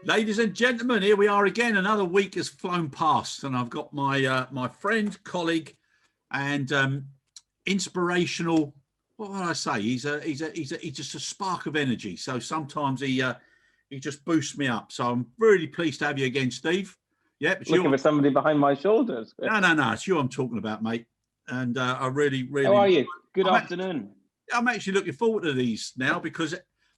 Ladies and gentlemen, here we are again. Another week has flown past, and I've got my my friend, colleague, and inspirational. What would I say? He's just a spark of energy. So sometimes he just boosts me up. So I'm really pleased to have you again, Steve. Yeah, looking for somebody behind my shoulders. No, it's you I'm talking about, mate. And I really. How are you? Good afternoon. I'm actually looking forward to these now because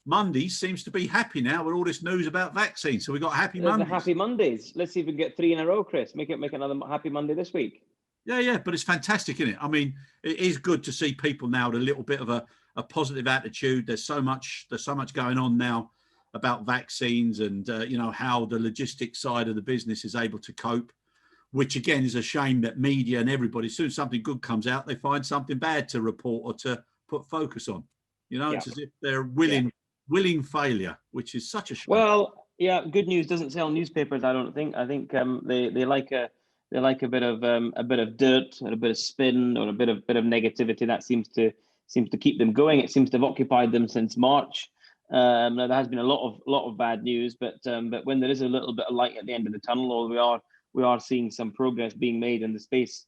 Monday seems to be happy now with all this news about vaccines. So we got happy Mondays. The happy Mondays. Let's see if we can get 3 in a row, Chris. Make another happy Monday this week. Yeah, but it's fantastic, isn't it? I mean, it is good to see people now with a little bit of a positive attitude. There's so much going on now about vaccines and how the logistics side of the business is able to cope, which again is a shame that media and everybody, as soon as something good comes out, they find something bad to report or to put focus on. It's as if they're willing failure, which is such a shame. Well, yeah, good news doesn't sell newspapers. I don't think. I think they like a bit of dirt or a bit of spin or a bit of negativity. That seems to keep them going. It seems to have occupied them since March. Now there has been a lot of bad news, but when there is a little bit of light at the end of the tunnel, or we are seeing some progress being made in the space,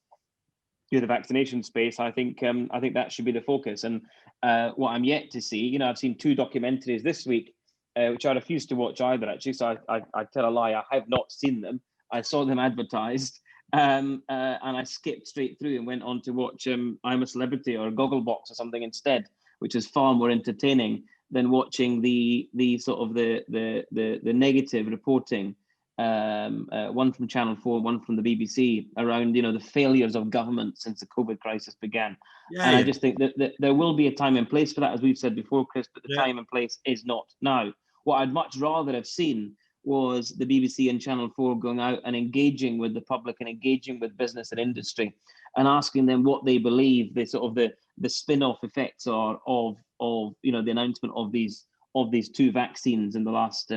the vaccination space. I think that should be the focus. And what I'm yet to see, I've seen 2 documentaries this week, which I refuse to watch either. Actually, so I tell a lie. I have not seen them. I saw them advertised, and I skipped straight through and went on to watch I'm a Celebrity or Gogglebox or something instead, which is far more entertaining than watching the sort of the negative reporting. One from Channel 4, one from the BBC around the failures of government since the COVID crisis began. I just think that there will be a time and place for that, as we've said before, Chris, but the time and place is not now. What I'd much rather have seen was the BBC and Channel 4 going out and engaging with the public and engaging with business and industry and asking them what they believe the sort of the spin-off effects are of the announcement of these 2 vaccines in the last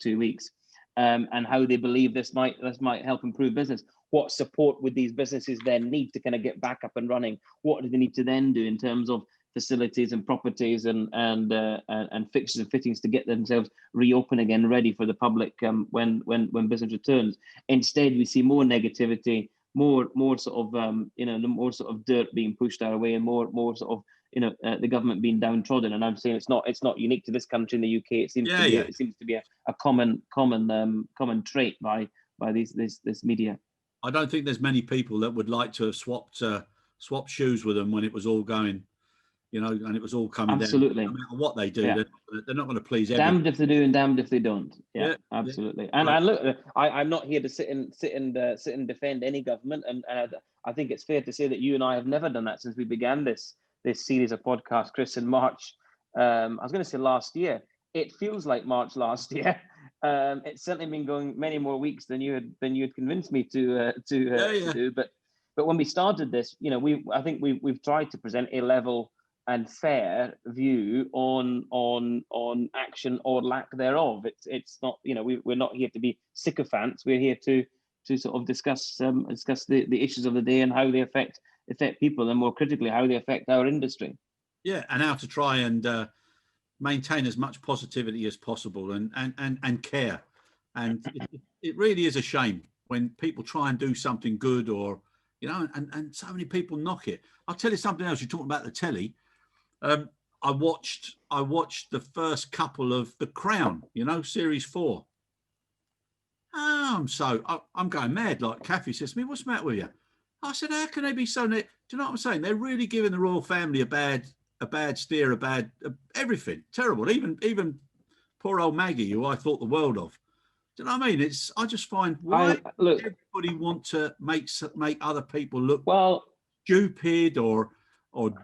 2 weeks. And how they believe this might help improve business. What support would these businesses then need to kind of get back up and running? What do they need to then do in terms of facilities and properties and fixtures and fittings to get themselves reopen again, ready for the public when business returns? Instead, we see more negativity, more sort of dirt being pushed our way, and more sort of the government being downtrodden. And I'm saying it's not unique to this country in the UK. It seems to be a common trait by this media. I don't think there's many people that would like to have swapped shoes with them when it was all going, and it was all coming absolutely down. No matter what they do, they're not going to please everyone. Damned if they do and damned if they don't. Yeah, absolutely. And look, I'm not here to sit and defend any government, and I think it's fair to say that you and I have never done that since we began this series of podcasts, Chris, in March. I was going to say last year. It feels like March last year. It's certainly been going many more weeks than you had convinced me to do. But when we started this, I think we've tried to present a level and fair view on action or lack thereof. It's not, we're not here to be sycophants. We're here to sort of discuss the issues of the day and how they affect people, and more critically how they affect our industry. Yeah, and how to try and maintain as much positivity as possible and care. And it really is a shame when people try and do something good, or and so many people knock it. I'll tell you something else. You're talking about the telly. I watched the first couple of The Crown, series 4. I'm going mad. Like Kathy says to me, "What's the matter with you?" I said, "How can they be so do you know what I'm saying? They're really giving the royal family a bad steer, everything terrible. Even poor old Maggie, who I thought the world of. Do you know what I mean? I just find why everybody want to make other people look stupid or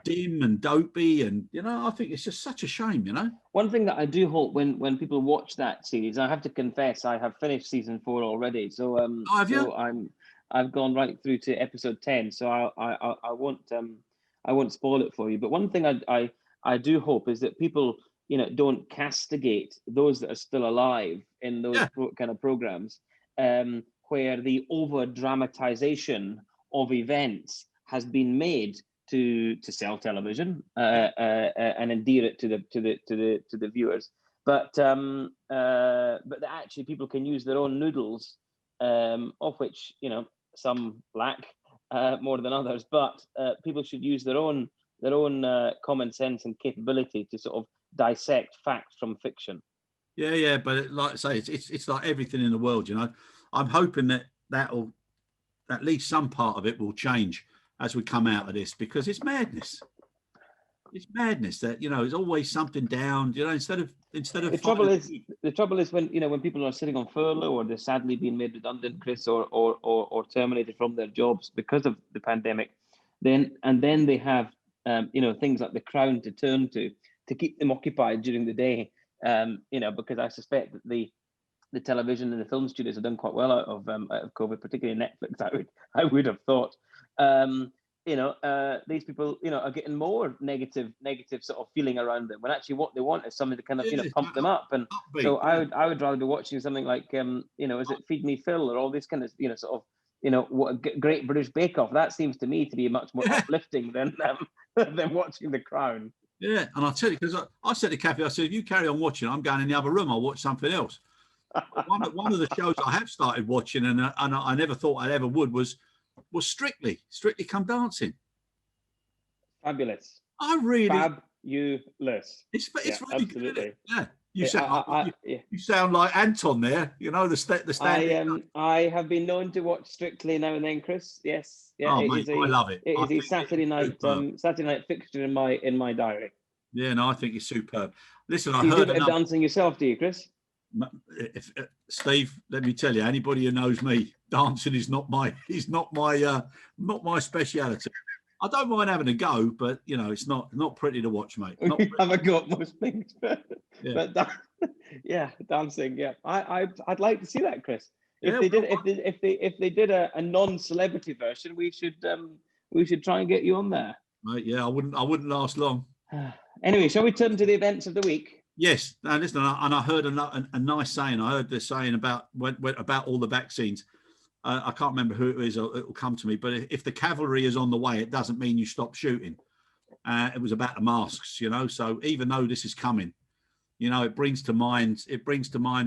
dim and dopey, and I think it's just such a shame. One thing that I do hope when people watch that series, I have to confess I have finished season 4 already. So have you? I've gone right through to episode 10. So I won't spoil it for you. But one thing I do hope is that people don't castigate those that are still alive in those kind of programs, where the over dramatization of events has been made to sell television and endear it to the viewers. but actually people can use their own noodles, of which some lack more than others. But people should use their own common sense and capability to sort of dissect fact from fiction. Yeah, but like I say, it's like everything in the world, I'm hoping that that'll, at least some part of it will change as we come out of this, because it's madness. It's madness that there's always something down. Instead of the trouble is when people are sitting on furlough, or they're sadly being made redundant, Chris, or terminated from their jobs because of the pandemic, then they have things like the Crown to turn to keep them occupied during the day. Because I suspect that the television and the film studios have done quite well out of COVID, particularly Netflix. I would have thought. These people, are getting more negative sort of feeling around them, when actually what they want is something to kind of, pump them up. And upbeat, so I would rather be watching something like, is it Feed Me Phil, or all this kind of, sort of, what a Great British Bake Off. That seems to me to be much more uplifting than watching The Crown. Yeah, and I'll tell you, because I said to Kathy, I said, if you carry on watching, I'm going in the other room. I'll watch something else. One of the shows I have started watching, and I never thought I ever would, was Strictly Come Dancing. Fabulous. Fabulous. It's really absolutely good. Yeah. You sound like Anton there. The stand. I have been known to watch Strictly now and then, Chris. Yes. Yeah. Oh, mate, I love it. It is a Saturday night fixture in my diary. Yeah, no, I think it's superb. Listen, I heard you do a bit of dancing yourself, do you, Chris? Steve, let me tell you, anybody who knows me, dancing is not my speciality. I don't mind having a go, but it's not pretty to watch, mate. Have a go at most things, but dancing. Yeah, I'd like to see that, Chris. If they did a non-celebrity version, we should try and get you on there. Right? Yeah, I wouldn't last long. Anyway, shall we turn to the events of the week? Yes. Now listen, and I heard a nice saying. I heard this saying about all the vaccines. I can't remember who it is. It'll come to me. But if the cavalry is on the way, it doesn't mean you stop shooting. It was about the masks, So even though this is coming, it brings to mind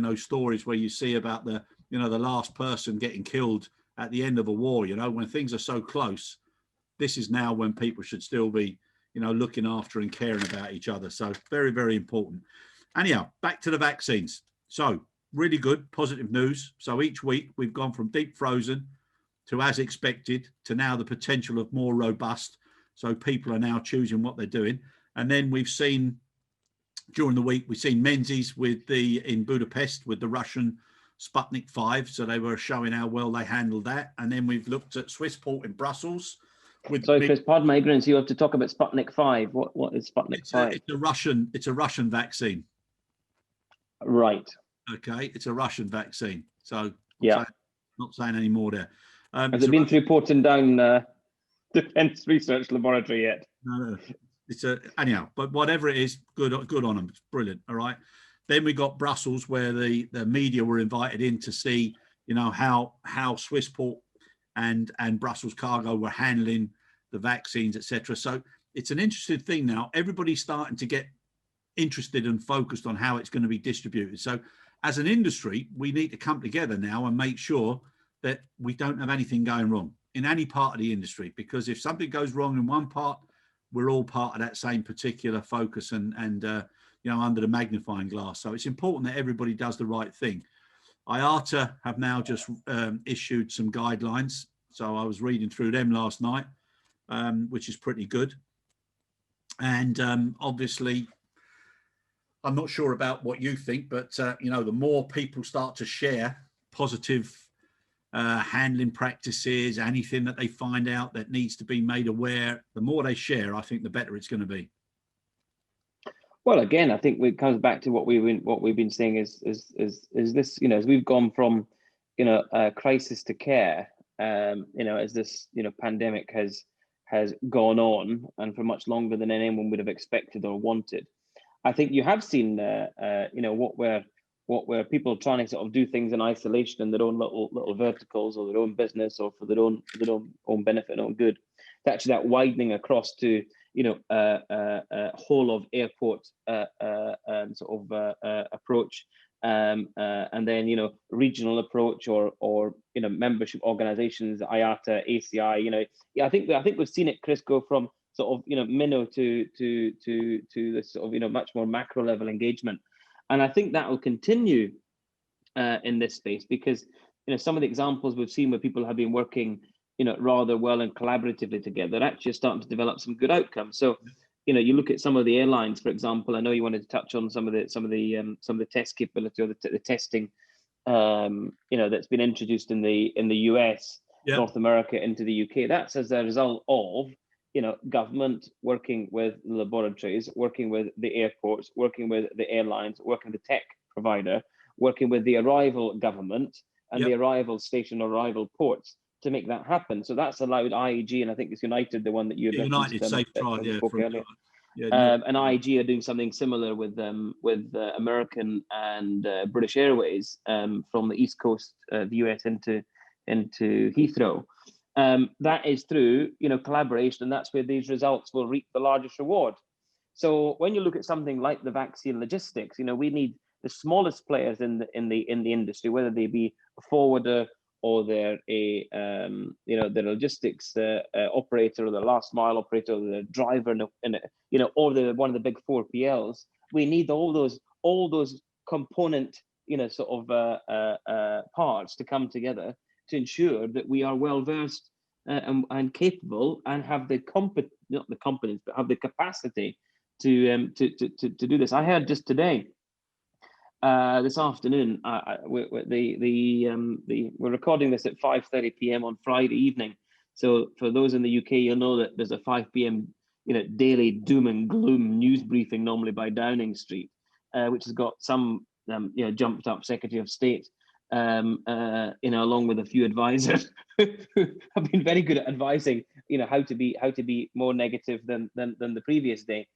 those stories where you see about the last person getting killed at the end of a war. When things are so close, this is now when people should still be, looking after and caring about each other. So very, very important. Anyhow, back to the vaccines. So really good, positive news. So each week we've gone from deep frozen to as expected to now the potential of more robust. So people are now choosing what they're doing. And then we've seen during the week, we've seen Menzies in Budapest with the Russian Sputnik 5. So they were showing how well they handled that. And then we've looked at Swissport in Brussels. Sorry, Chris, pardon my ignorance. You have to talk about Sputnik 5. What is Sputnik 5? It's a Russian vaccine. Right. Okay, it's a Russian vaccine. So not saying any more there. Has it been through Portendown Defence Research Laboratory yet? No. It's anyhow, but whatever it is, good on them. It's brilliant. All right. Then we got Brussels, where the media were invited in to see, how Swissport and Brussels Cargo were handling the vaccines, etc. So it's an interesting thing now. Everybody's starting to get interested and focused on how it's going to be distributed. So as an industry, we need to come together now and make sure that we don't have anything going wrong in any part of the industry, because if something goes wrong in one part, we're all part of that same particular focus and under the magnifying glass. So it's important that everybody does the right thing. IATA have now just issued some guidelines. So I was reading through them last night, which is pretty good. And obviously, I'm not sure about what you think, but the more people start to share positive handling practices, anything that they find out that needs to be made aware, the more they share, I think the better it's going to be. Well, again, I think it comes back to what we've been saying is this, as we've gone from, crisis to care, as this, pandemic has gone on and for much longer than anyone would have expected or wanted. I think you have seen, what where people are trying to sort of do things in isolation in their own little verticals or their own business or for their own benefit and own good. It's actually that widening across to whole of airport approach, and then regional approach, or membership organizations, IATA, ACI. I think we've seen it, Chris, go from sort of minnow to this sort of much more macro level engagement, and I think that will continue in this space, because some of the examples we've seen where people have been working rather well and collaboratively together, actually are starting to develop some good outcomes. So you look at some of the airlines, for example. I know you wanted to touch on some of the test capability, or the testing that's been introduced in the US, North America, into the UK. That's as a result of government working with the laboratories, working with the airports, working with the airlines, working with the tech provider, working with the arrival government and the arrival station or arrival ports to make that happen. So that's allowed IAG, and I think it's United, the one that you United Safe Trial, earlier. And IAG are doing something similar with American and British Airways from the East Coast of the US into Heathrow. That is through collaboration, and that's where these results will reap the largest reward. So when you look at something like the vaccine logistics, we need the smallest players in the industry, whether they be a forwarder, or they're the logistics operator, or the last mile operator, or the driver, or the one of the big 4PLs. We need all those component parts to come together to ensure that we are well versed and capable, and have not the competence, but have the capacity to do this. I heard just today, this afternoon, we're recording this at 5:30 p.m. on Friday evening. So for those in the UK, you'll know that there's a 5 p.m. Daily doom and gloom news briefing, normally by Downing Street, which has got some jumped up Secretary of State, along with a few advisors who have been very good at advising, how to be more negative than the previous day.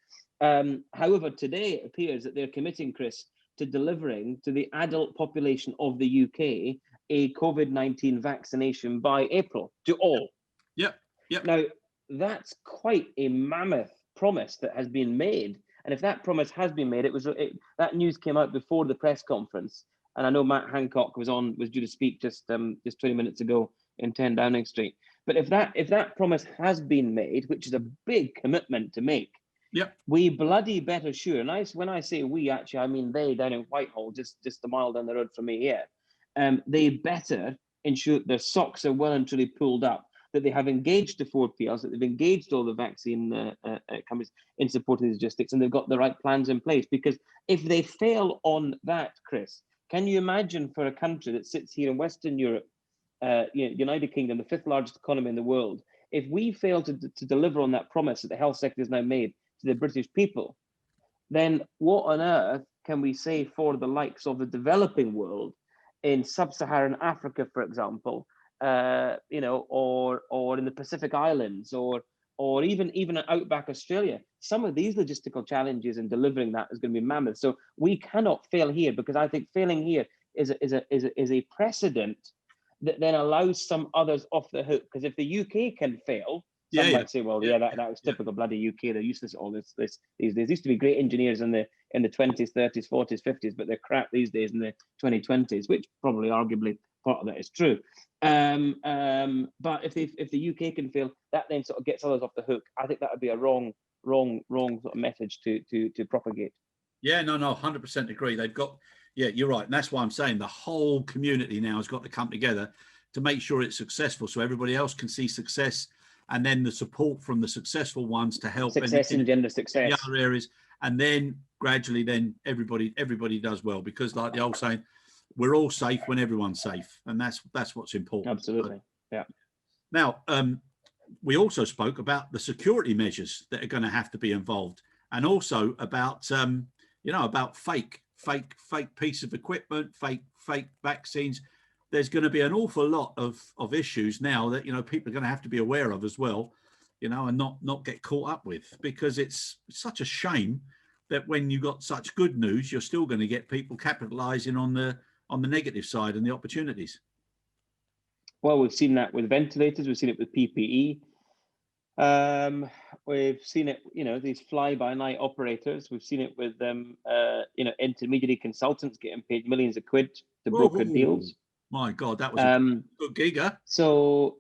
However, today it appears that they're committing, Chris, to delivering to the adult population of the UK a COVID-19 vaccination by April, to all. Yep. Now, that's quite a mammoth promise that has been made. And if that promise has been made, that news came out before the press conference. And I know Matt Hancock was due to speak just 20 minutes ago in 10 Downing Street. But if that promise has been made, which is a big commitment to make, we bloody better sure. And when I say we, actually, I mean they down in Whitehall, just a mile down the road from me here. They better ensure their socks are well and truly pulled up, that they have engaged the 4PLs, that they've engaged all the vaccine companies in supporting logistics, and they've got the right plans in place. Because if they fail on that, Chris, can you imagine for a country that sits here in Western Europe, United Kingdom, the 5th largest economy in the world, if we fail to deliver on that promise that the health sector has now made to the British people, then what on earth can we say for the likes of the developing world in sub-Saharan Africa, for example, or in the Pacific Islands, or even in outback Australia? Some of these logistical challenges in delivering that is going to be mammoth. So we cannot fail here, because I think failing here is a precedent that then allows some others off the hook. Because if the UK can fail, some might say, well, that was typical bloody UK. They're useless at all this these days. There used to be great engineers in the 20s, 30s, 40s, 50s, but they're crap these days in the 2020s, which probably arguably part of that is true. But if the UK can fail, that then sort of gets others off the hook. I think that would be a wrong sort of message to propagate. Yeah, no, 100% agree. They've got, you're right. And that's why I'm saying the whole community now has got to come together to make sure it's successful, so everybody else can see success, and then the support from the successful ones to help success and gender success in the other areas. And then gradually, then everybody does well, because like the old saying, we're all safe when everyone's safe. And that's what's important. Absolutely. Yeah. Now, we also spoke about the security measures that are going to have to be involved, and also about, about fake piece of equipment, fake vaccines. There's going to be an awful lot of issues now that, people are going to have to be aware of as well, and not get caught up with, because it's such a shame that when you got such good news, you're still going to get people capitalizing on the negative side and the opportunities. Well, we've seen that with ventilators. We've seen it with PPE. We've seen it, these fly-by-night operators. We've seen it with intermediary consultants getting paid millions of quid to broker deals. My God, that was a good gig, huh? So,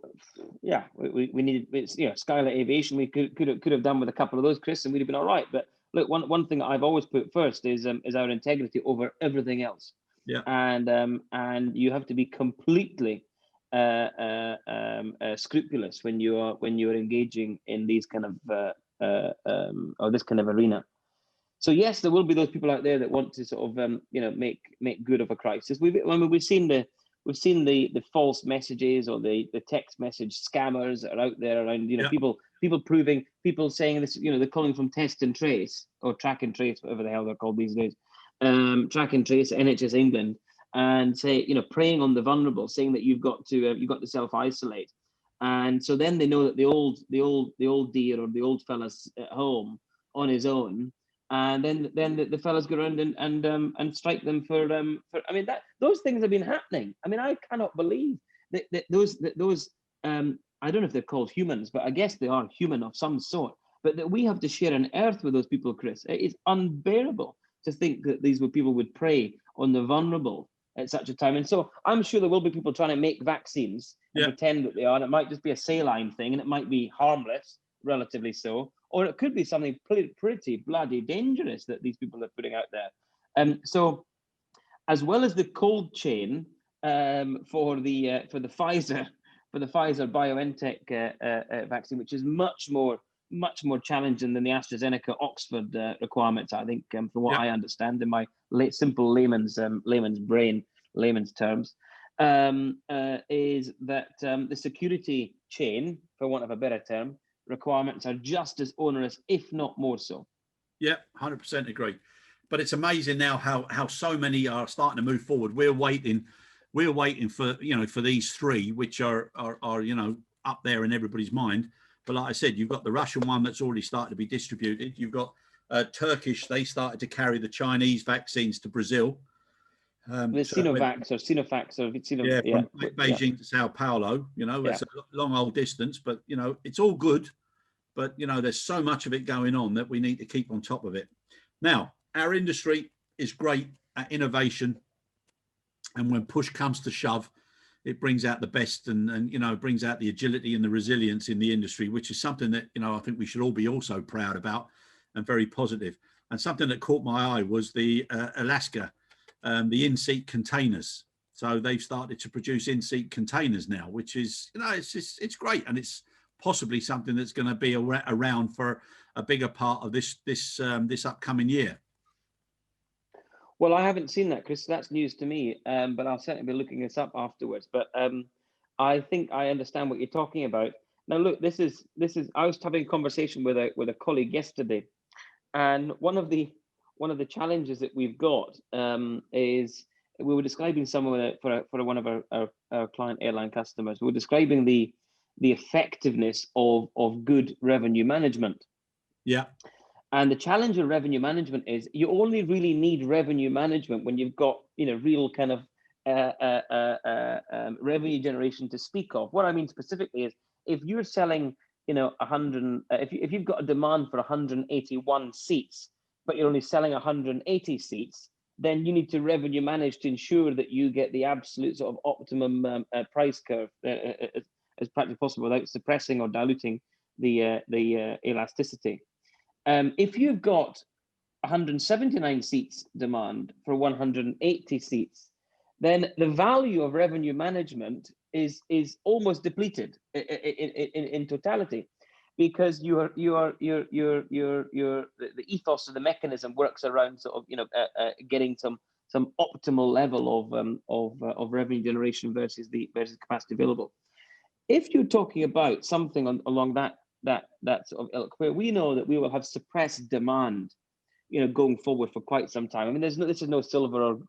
yeah, we needed, Skylight Aviation. We could have done with a couple of those, Chris, and we'd have been all right. But look, one thing that I've always put first is our integrity over everything else. Yeah. And you have to be completely scrupulous when you're engaging in these kind of or this kind of arena. So yes, there will be those people out there that want to sort of make good of a crisis. We've seen the false messages or the text message scammers that are out there around, people saying this, they're calling from test and trace or track and trace, whatever the hell they're called these days, track and trace, NHS England, and say, preying on the vulnerable, saying that you've got to self-isolate. And so then they know that the old dear or the old fella's at home on his own. And then the fellas go around and strike them for I mean, those things have been happening. I mean, I cannot believe that those I don't know if they're called humans, but I guess they are human of some sort. But that we have to share an earth with those people, Chris. It is unbearable to think that these people would prey on the vulnerable at such a time. And so I'm sure there will be people trying to make vaccines and pretend that they are. And it might just be a saline thing, and it might be harmless, relatively so. Or it could be something pretty bloody dangerous that these people are putting out there. So, as well as the cold chain for the Pfizer BioNTech vaccine, which is much more challenging than the AstraZeneca Oxford requirements, I think, from what I understand in my simple layman's terms, is that the security chain, for want of a better term, requirements are just as onerous, if not more so. Yeah, 100% agree. But it's amazing now how so many are starting to move forward. We're waiting for for these three, which are up there in everybody's mind. But like I said, you've got the Russian one that's already started to be distributed. You've got Turkish. They started to carry the Chinese vaccines to Brazil. The Sinovac or Sinofax or from Beijing to Sao Paulo. It's a long old distance, but it's all good. But there's so much of it going on that we need to keep on top of it. Now, our industry is great at innovation, and when push comes to shove, it brings out the best and brings out the agility and the resilience in the industry, which is something that I think we should all be also proud about and very positive. And something that caught my eye was the Alaska. The in-seat containers. So they've started to produce in-seat containers now, which is, it's great. And it's possibly something that's going to be around for a bigger part of this upcoming year. Well, I haven't seen that, Chris. That's news to me, but I'll certainly be looking this up afterwards. But I think I understand what you're talking about. Now, look, this is. I was having a conversation with a colleague yesterday, and one of the challenges that we've got is we were describing someone for one of our client airline customers. We were describing the effectiveness of good revenue management. Yeah. And the challenge in revenue management is you only really need revenue management when you've got real kind of revenue generation to speak of. What I mean specifically is if you're selling 100, if you've got a demand for 181 seats, but you're only selling 180 seats, then you need to revenue manage to ensure that you get the absolute sort of optimum price curve as practically possible without suppressing or diluting the elasticity. If you've got 179 seats demand for 180 seats, then the value of revenue management is almost depleted in totality, because the ethos of the mechanism works around sort of getting some optimal level of revenue generation versus capacity available. If you're talking about something along that sort of ilk, where we know that we will have suppressed demand, going forward for quite some time. I mean, this is no silver or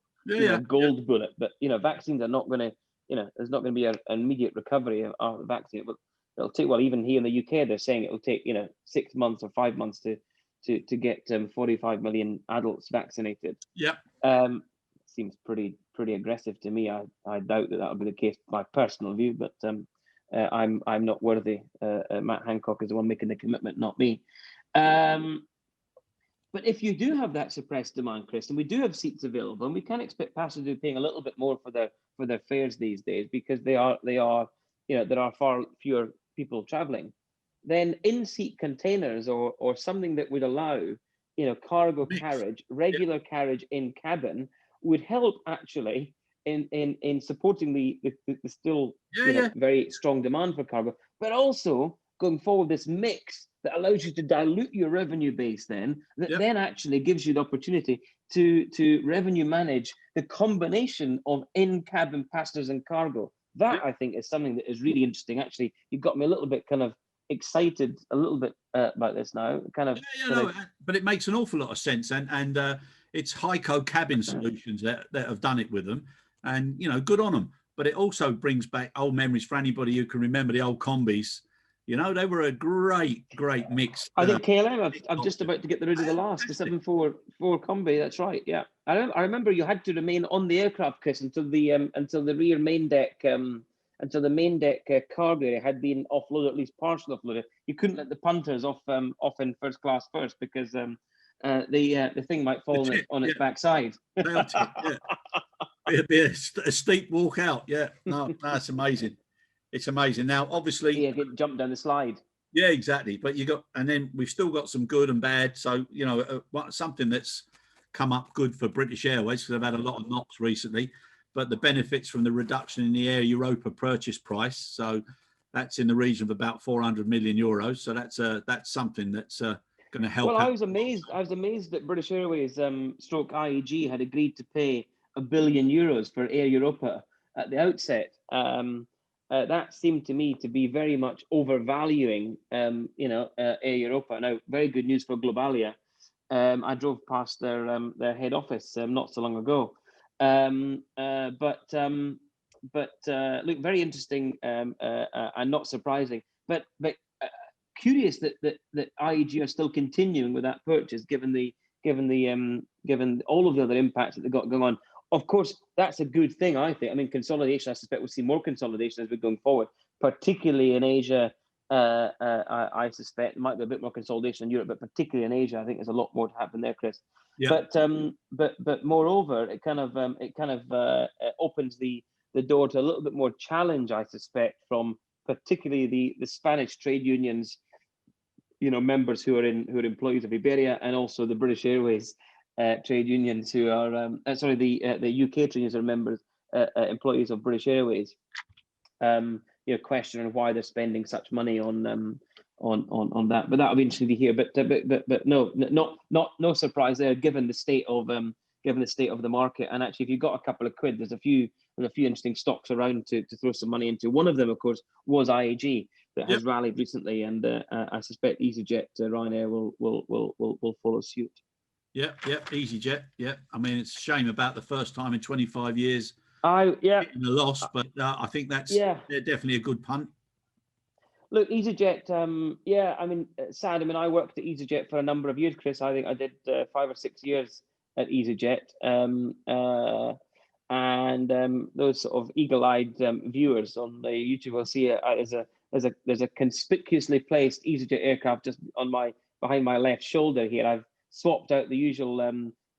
gold bullet, but vaccines are not going to, there's not going to be an immediate recovery of the vaccine. It'll take, well, even here in the UK, they're saying it'll take 6 months or 5 months to get 45 million adults vaccinated. Yeah. Seems pretty aggressive to me. I doubt that will be the case, my personal view, but I'm not worthy. Matt Hancock is the one making the commitment, not me. But if you do have that suppressed demand, Chris, and we do have seats available, and we can expect passengers to be paying a little bit more for their fares these days because there are far fewer people traveling, then in-seat containers or something that would allow cargo carriage, regular carriage in cabin would help actually in supporting the still very strong demand for cargo, but also going forward this mix that allows you to dilute your revenue base then actually gives you the opportunity to revenue manage the combination of in-cabin passengers and cargo. That I think is something that is really interesting. Actually, you've got me a little bit kind of excited a little bit about this now. But it makes an awful lot of sense, and it's Hyco Cabin Solutions that have done it with them, and good on them. But it also brings back old memories for anybody who can remember the old combis. They were a great mix. I think KLM, I'm just about to get rid of the last, the 744 combi. That's right. Yeah, I remember you had to remain on the aircraft, Chris, until the rear main deck, until the main deck cargo area had been offloaded, at least partially offloaded. You couldn't let the punters off in first class first because the thing might fall on its backside. It'd be a steep walk out. Yeah, no, that's amazing. It's amazing. Now, obviously, get jumped down the slide. Yeah, exactly. But and then we've still got some good and bad. So something that's come up good for British Airways because they've had a lot of knocks recently. But the benefits from the reduction in the Air Europa purchase price, so that's in the region of about 400 million euros. So that's something that's going to help. Well, I was amazed that British Airways stroke IAG had agreed to pay €1 billion for Air Europa at the outset. That seemed to me to be very much overvaluing, Air Europa. Now, very good news for Globalia. I drove past their head office not so long ago. But look, very interesting and not surprising. But curious that IAG are still continuing with that purchase, given all of the other impacts that they've got going on. Of course, that's a good thing, I think. I mean, consolidation, I suspect we'll see more consolidation as we're going forward, particularly in Asia. I suspect there might be a bit more consolidation in Europe, but particularly in Asia, I think there's a lot more to happen there, Chris. Yeah. But moreover, it kind of opens the door to a little bit more challenge, I suspect, from particularly the Spanish trade unions, members who are employees of Iberia, and also the British Airways trade unions who are the UK trade unions are members, employees of British Airways. Questioning why they're spending such money on that, but that'll be interesting to hear. But no surprise there, given the state of the market. And actually, if you've got a couple of quid, there's a few interesting stocks around to throw some money into. One of them, of course, was IAG that has rallied recently, and I suspect EasyJet, Ryanair will follow suit. Yeah, EasyJet. Yeah, I mean, it's a shame about the first time in 25 years. Getting a loss, but I think they're definitely a good punt. Look, EasyJet. I mean, sad. I mean, I worked at EasyJet for a number of years, Chris. I think I did 5 or 6 years at EasyJet. And those sort of eagle-eyed viewers on the YouTube will see there's a conspicuously placed EasyJet aircraft just behind my left shoulder here. I've swapped out the usual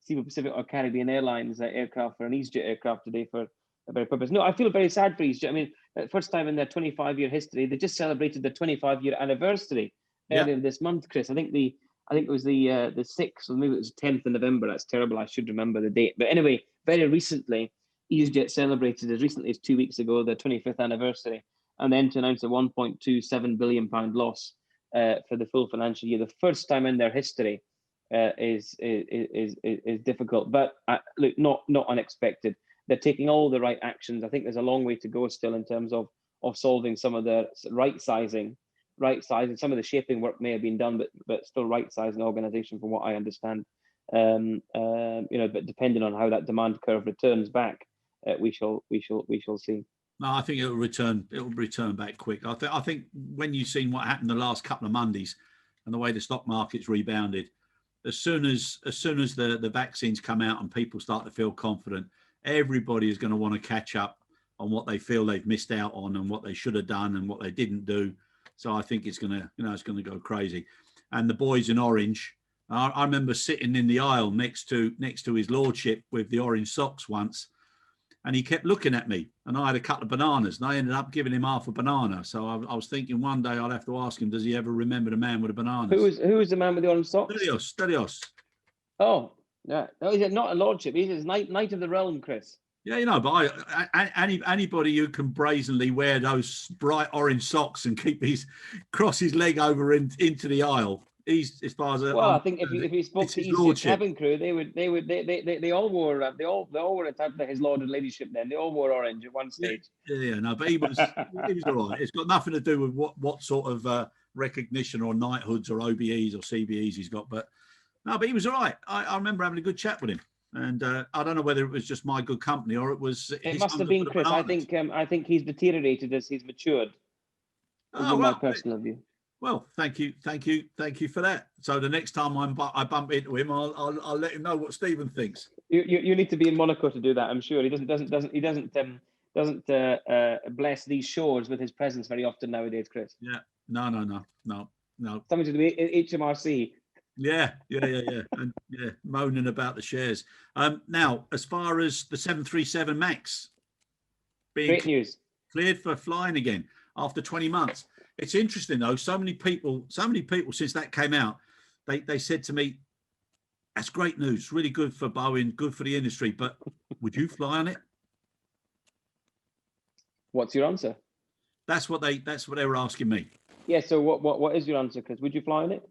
Cebu Pacific or Caribbean Airlines aircraft for an EasyJet aircraft today for a better purpose. No, I feel very sad for EasyJet. I mean, first time in their 25-year history, they just celebrated their 25-year anniversary earlier this month, Chris. I think it was the 6th, or maybe it was the 10th of November. That's terrible. I should remember the date. But anyway, very recently, EasyJet celebrated as recently as 2 weeks ago their 25th anniversary, and then to announce a £1.27 billion loss for the full financial year, the first time in their history, is difficult. But look, not unexpected. They're taking all the right actions. I think there's a long way to go still in terms of solving some of the right sizing. Some of the shaping work may have been done, but still right sizing the organization, from what I understand. But depending on how that demand curve returns back, we shall see. No, I think it will return back quick. I think when you've seen what happened the last couple of Mondays and the way the stock market's rebounded, as soon as the vaccines come out and people start to feel confident, everybody is going to want to catch up what they feel they've missed out on and what they should have done and what they didn't do. So I think it's gonna, it's gonna go crazy. And the boys in orange, I remember sitting in the aisle next to his lordship with the orange socks once, and he kept looking at me, and I had a couple of bananas, and I ended up giving him half a banana. So I was thinking one day I'd have to ask him, does he ever remember the man with the bananas? Who was the man with the orange socks? Stelios. Oh, yeah. No, he's not a lordship. He's knight of the realm, Chris. Yeah, but anybody who can brazenly wear those bright orange socks and cross his leg over into the aisle, he's, as far as I think if you spoke to East cabin crew, they all wore a type of his lord and ladyship. Then they all wore orange at one stage. No, but he was all right. It's got nothing to do with what sort of recognition or knighthoods or OBEs or CBEs he's got, but he was all right. I remember having a good chat with him. And I don't know whether it was just my good company or it was. It must have been Chris. I think he's deteriorated as he's matured. My personal view. Well, thank you for that. So the next time I bump into him, I'll let him know what Stephen thinks. You need to be in Monaco to do that. I'm sure he doesn't bless these shores with his presence very often nowadays, Chris. Yeah. No. Something to do with HMRC. Yeah, and moaning about the shares. Now, as far as the 737 MAX being great news, cleared for flying again after 20 months. It's interesting though. So many people since that came out, they said to me, "That's great news, really good for Boeing, good for the industry, but would you fly on it?" What's your answer? That's what they were asking me. Yeah. So what is your answer? Because would you fly on it?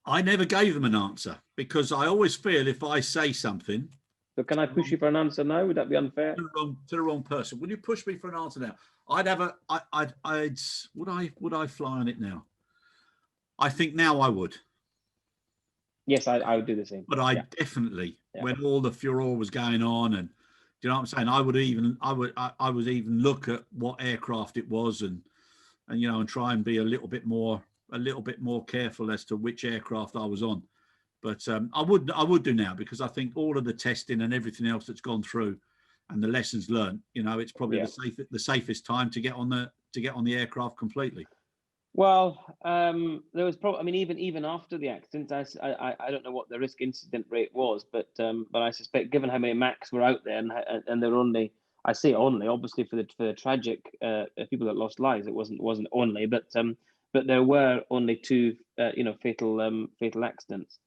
I never gave them an answer because I always feel if I say something. So can I push you for an answer now? Would that be unfair? To the wrong person. Would you push me for an answer now? Would I fly on it now? I think now I would. Yes, I would do the same. But I definitely, when all the furore was going on, and do you know what I'm saying? I would even look at what aircraft it was and try and be a little bit more careful as to which aircraft I was on. But I would do now because I think all of the testing and everything else that's gone through and the lessons learned, it's probably the safest time to get on the aircraft completely. Well, there was probably, even after the accident, I don't know what the risk incident rate was, but I suspect given how many MAX were out there and they're only, I say only, obviously for the tragic people that lost lives, it wasn't only, but there were only 2 fatal accidents.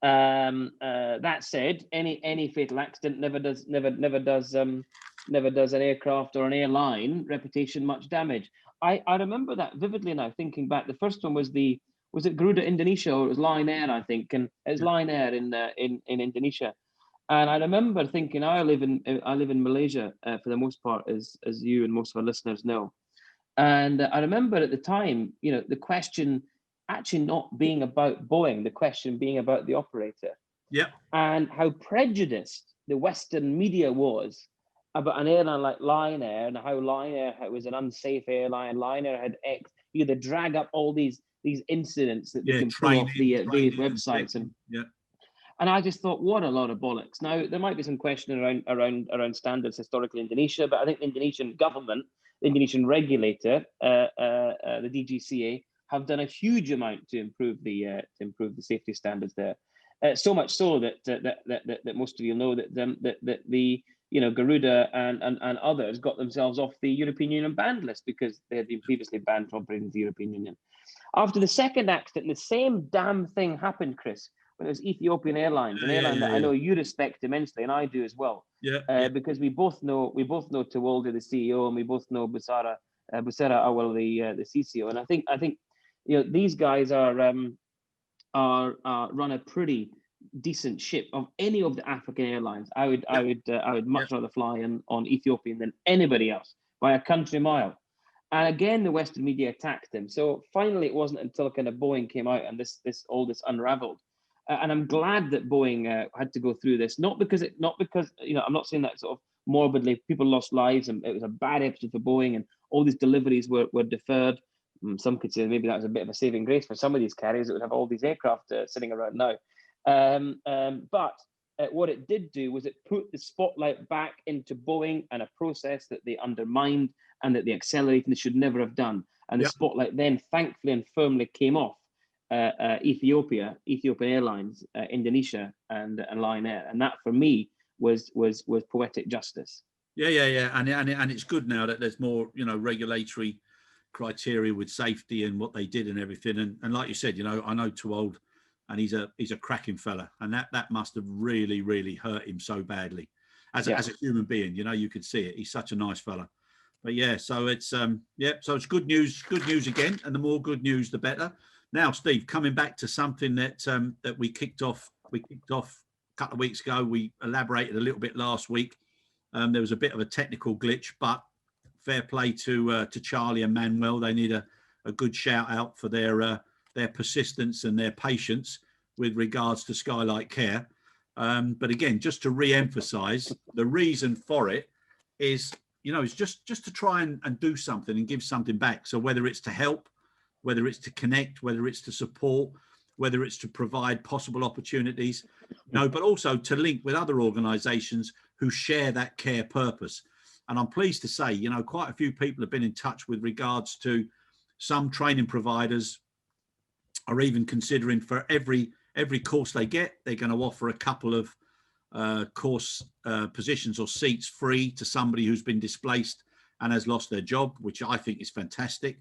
That said, any fatal accident never does an aircraft or an airline reputation much damage. I remember that vividly now, thinking back. The first one was it Garuda Indonesia, or it was Lion Air, I think, and it was Lion Air in Indonesia. And I remember thinking, I live in Malaysia for the most part, as you and most of our listeners know. And I remember at the time, the question actually not being about Boeing, the question being about the operator. Yeah. And how prejudiced the Western media was about an airline like Lion Air and how Lion Air was an unsafe airline. Lion Air had they drag up all these incidents that they can pull off the various websites and I just thought, what a lot of bollocks. Now there might be some question around standards historically in Indonesia, but I think the Indonesian government, the Indonesian regulator, the DGCA, have done a huge amount to improve the safety standards there. So much so that most of you know that the Garuda and others got themselves off the European Union banned list because they had been previously banned from operating the European Union. After the second accident, the same damn thing happened, Chris, when it was Ethiopian Airlines, an airline that I know you respect immensely, and I do as well. Because we both know Tewolde, the CEO, and we both know Busara Awal, the CCO, and I think these guys are run a pretty decent ship. Of any of the African airlines, I would much rather fly on Ethiopian than anybody else by a country mile. And again, the Western media attacked them. So finally, it wasn't until kind of Boeing came out and this unraveled. And I'm glad that Boeing had to go through this. Not because I'm not saying that sort of morbidly. People lost lives, and it was a bad episode for Boeing, and all these deliveries were deferred. Some could say maybe that was a bit of a saving grace for some of these carriers that would have all these aircraft sitting around now. But what it did do was it put the spotlight back into Boeing and a process that they undermined and that they accelerated and they should never have done. And the spotlight then thankfully and firmly came off Ethiopian Airlines, Indonesia, and Lion Air. And that for me was poetic justice. Yeah. And it's good now that there's more, regulatory criteria with safety and what they did and everything. And like you said, I know Too Old, and he's a cracking fella, and that must have really, really hurt him so badly as a human being. You could see it. He's such a nice fella. But yeah, so it's so it's good news again, and the more good news, the better. Now, Steve, coming back to something that we kicked off a couple of weeks ago. We elaborated a little bit last week. There was a bit of a technical glitch, but fair play to Charlie and Manuel. They need a good shout out for their persistence and their patience with regards to Skylight Care. But again, just to re-emphasize, the reason for it is, it's just to try and do something and give something back. So whether it's to help, whether it's to connect, whether it's to support, whether it's to provide possible opportunities, but also to link with other organizations who share that care purpose. And I'm pleased to say, quite a few people have been in touch with regards to some training providers are even considering for every course they get, they're going to offer a couple of course positions or seats free to somebody who's been displaced and has lost their job, which I think is fantastic.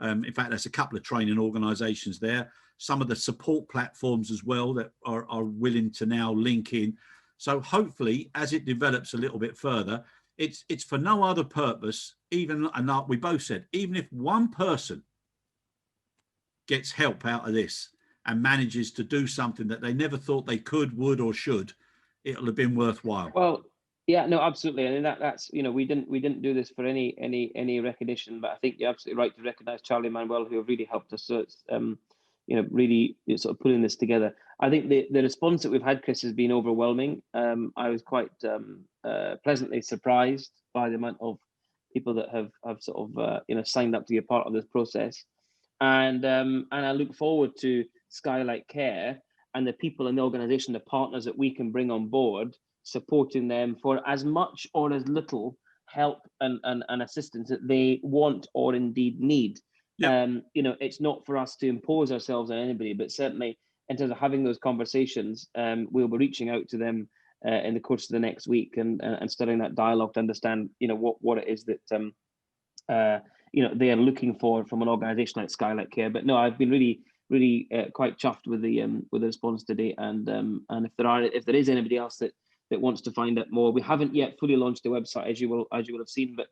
In fact, there's a couple of training organizations there. Some of the support platforms as well that are willing to now link in. So hopefully, as it develops a little bit further, it's for no other purpose, and like we both said, even if one person gets help out of this and manages to do something that they never thought they could, would, or should, it'll have been worthwhile. Well, yeah, no, absolutely. And that's we didn't do this for any recognition, but I think you're absolutely right to recognise Charlie and Manuel, who have really helped us. So it's really sort of putting this together. I think the response that we've had, Chris, has been overwhelming. I was quite pleasantly surprised by the amount of people that have sort of signed up to be a part of this process. And I look forward to Skylight Care and the people in the organisation, the partners that we can bring on board, supporting them for as much or as little help and assistance that they want or indeed need. Yep. It's not for us to impose ourselves on anybody, but certainly in terms of having those conversations, we'll be reaching out to them in the course of the next week and starting that dialogue to understand, what it is that they are looking for from an organisation like Skylight Care. But no, I've been really quite chuffed with the response today. And if there is anybody else that wants to find out more, we haven't yet fully launched the website, as you will have seen, but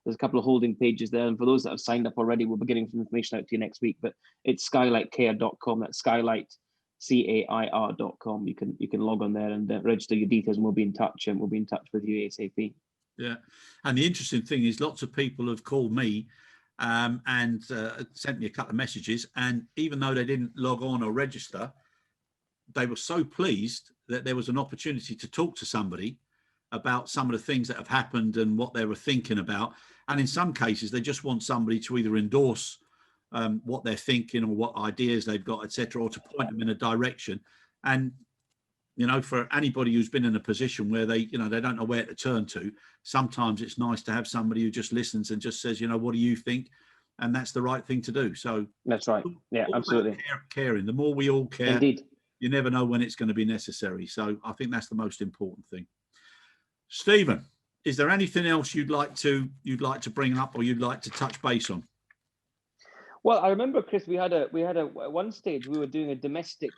there's a couple of holding pages there. And for those that have signed up already, we'll be getting some information out to you next week. But it's skylightcare.com. That's Skylight CAIR.com. You can log on there and register your details, and we'll be in touch. And we'll be in touch with you ASAP. Yeah, and the interesting thing is, lots of people have called me and sent me a couple of messages, and even though they didn't log on or register, they were so pleased that there was an opportunity to talk to somebody about some of the things that have happened and what they were thinking about. And in some cases, they just want somebody to either endorse what they're thinking or what ideas they've got, etc., or to point them in a direction. And for anybody who's been in a position where they don't know where to turn to, sometimes it's nice to have somebody who just listens and just says, what do you think? And that's the right thing to do. So that's right. Yeah, absolutely. Caring. The more we all care, indeed, you never know when it's going to be necessary. So I think that's the most important thing. Stephen, is there anything else you'd like to bring up or you'd like to touch base on? Well, I remember, Chris, we had at one stage we were doing a domestic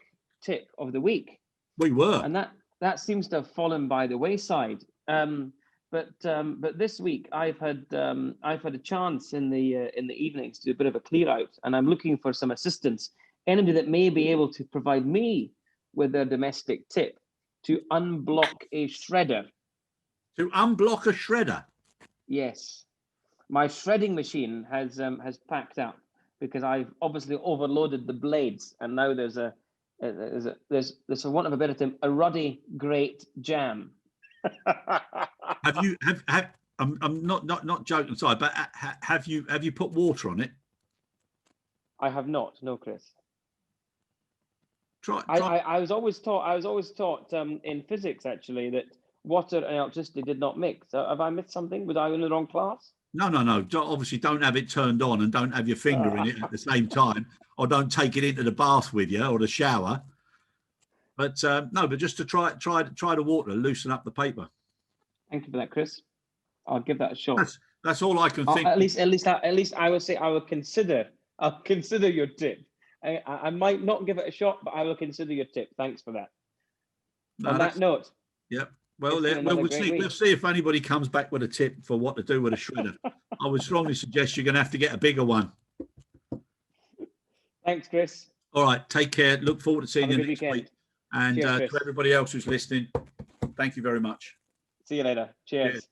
tip of the week. We were, and that seems to have fallen by the wayside. But this week I've had a chance in the evenings to do a bit of a clear out, and I'm looking for some assistance. Anybody that may be able to provide me with a domestic tip to unblock a shredder. To unblock a shredder? Yes. My shredding machine has packed up because I've obviously overloaded the blades, and now there's for want of a better term, a ruddy great jam. I'm not joking, sorry, but have you put water on it? I have not, no, Chris. Try. I was always taught in physics actually that water and electricity did not mix. Have I missed something? Was I in the wrong class? No. Obviously, don't have it turned on and don't have your finger in it at the same time, or don't take it into the bath with you or the shower. But no, but just to try the water, loosen up the paper. Thank you for that, Chris. I'll give that a shot. That's all I can think. At least I will say I will consider. I'll consider your tip. I might not give it a shot, but I will consider your tip. Thanks for that. On that note. Yep. Well, we'll see if anybody comes back with a tip for what to do with a shredder. I would strongly suggest you're going to have to get a bigger one. Thanks, Chris. All right. Take care. Look forward to seeing you next week. And Cheers, to everybody else who's listening, thank you very much. See you later. Cheers.